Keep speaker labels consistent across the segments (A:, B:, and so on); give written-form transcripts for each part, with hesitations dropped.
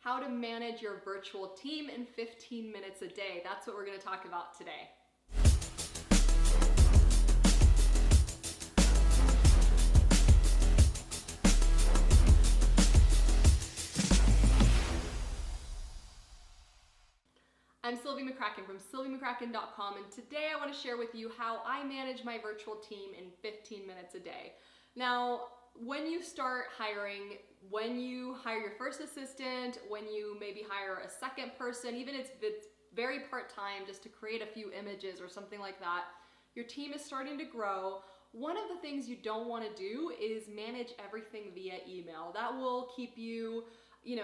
A: how to manage your virtual team in 15 minutes a day. That's what we're going to talk about today. I'm Sylvie McCracken from sylviemccracken.com, and today I want to share with you how I manage my virtual team in 15 minutes a day. Now, when you start hiring, when you hire your first assistant, when you maybe hire a second person, even if it's very part-time just to create a few images or something like that, your team is starting to grow. One of the things you don't want to do is manage everything via email. That will keep you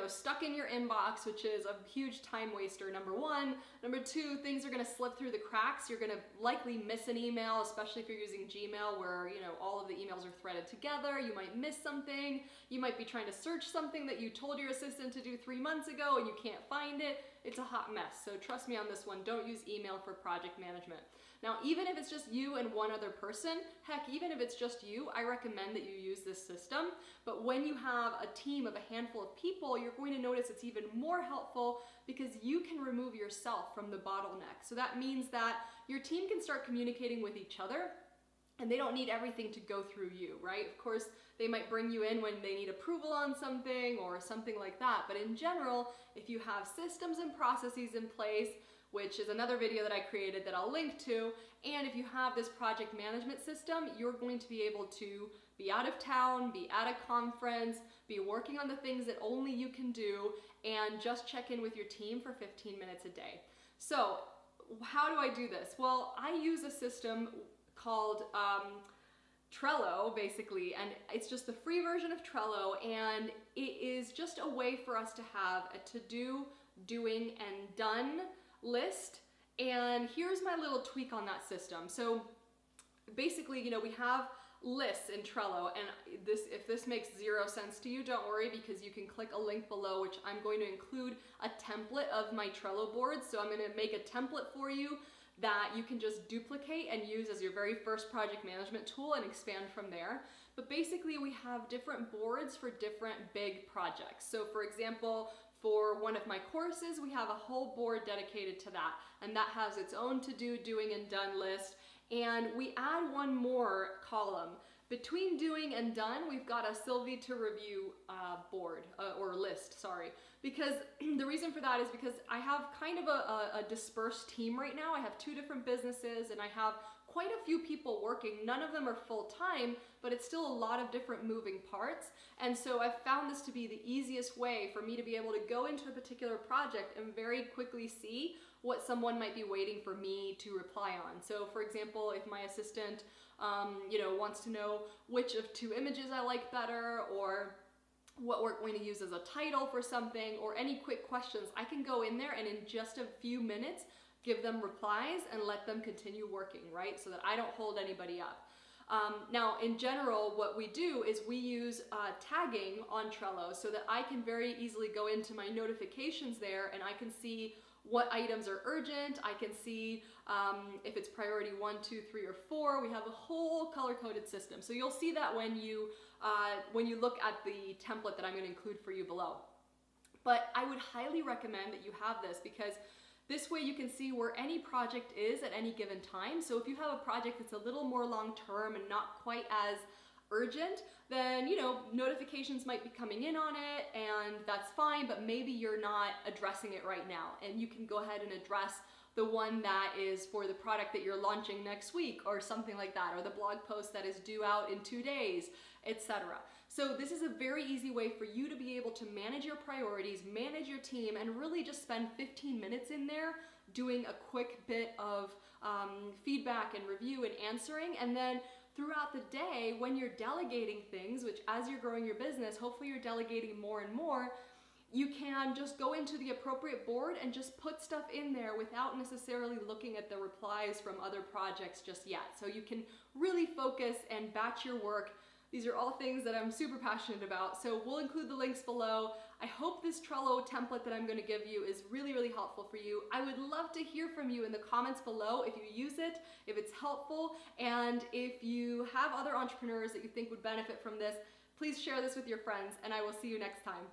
A: stuck in your inbox, which is a huge time waster, number one. Number two, things are gonna slip through the cracks. You're gonna likely miss an email, especially if you're using Gmail where all of the emails are threaded together. You might miss something. You might be trying to search something that you told your assistant to do 3 months ago and you can't find it. It's a hot mess. So trust me on this one, don't use email for project management. Now, even if it's just you and one other person, heck, even if it's just you, I recommend that you use this system. But when you have a team of a handful of people, you're going to notice it's even more helpful because you can remove yourself from the bottleneck. So that means that your team can start communicating with each other and they don't need everything to go through you, right? Of course, they might bring you in when they need approval on something or something like that. But in general, if you have systems and processes in place, which is another video that I created that I'll link to, and if you have this project management system, you're going to be able to be out of town, be at a conference, be working on the things that only you can do, and just check in with your team for 15 minutes a day. So how do I do this? Well, I use a system called Trello, basically, and it's just the free version of Trello, and it is just a way for us to have a to-do, doing, and done list. And here's my little tweak on that system. So basically, we have lists in Trello, and if this makes zero sense to you, don't worry, because you can click a link below, which I'm going to include a template of my Trello board. So I'm going to make a template for you that you can just duplicate and use as your very first project management tool and expand from there. But basically, we have different boards for different big projects. So for example, for one of my courses, we have a whole board dedicated to that, and that has its own to-do, doing, and done list. And we add one more column. Between doing and done, we've got a Sylvie to review board, or list, sorry. Because the reason for that is because I have kind of a dispersed team right now. I have 2 different businesses and I have quite a few people working. None of them are full-time, but it's still a lot of different moving parts. And so I've found this to be the easiest way for me to be able to go into a particular project and very quickly see what someone might be waiting for me to reply on. So for example, if my assistant wants to know which of 2 images I like better, or what we're going to use as a title for something, or any quick questions, I can go in there and in just a few minutes give them replies and let them continue working, right? So that I don't hold anybody up. Now, in general, what we do is we use tagging on Trello so that I can very easily go into my notifications there and I can see what items are urgent. I can see if it's priority 1, 2, 3, or 4. We have a whole color-coded system. So you'll see that when you look at the template that I'm going to include for you below. But I would highly recommend that you have this, because this way you can see where any project is at any given time. So if you have a project that's a little more long-term and not quite as urgent, then notifications might be coming in on it, and that's fine, but maybe you're not addressing it right now, and you can go ahead and address the one that is for the product that you're launching next week, or something like that, or the blog post that is due out in 2 days, etc. So this is a very easy way for you to be able to manage your priorities, manage your team, and really just spend 15 minutes in there doing a quick bit of feedback and review and answering. And then throughout the day, when you're delegating things, which as you're growing your business, hopefully you're delegating more and more, you can just go into the appropriate board and just put stuff in there without necessarily looking at the replies from other projects just yet. So you can really focus and batch your work. These are all things that I'm super passionate about, so we'll include the links below. I hope this Trello template that I'm going to give you is really, really helpful for you. I would love to hear from you in the comments below if you use it, if it's helpful, and if you have other entrepreneurs that you think would benefit from this, please share this with your friends, and I will see you next time.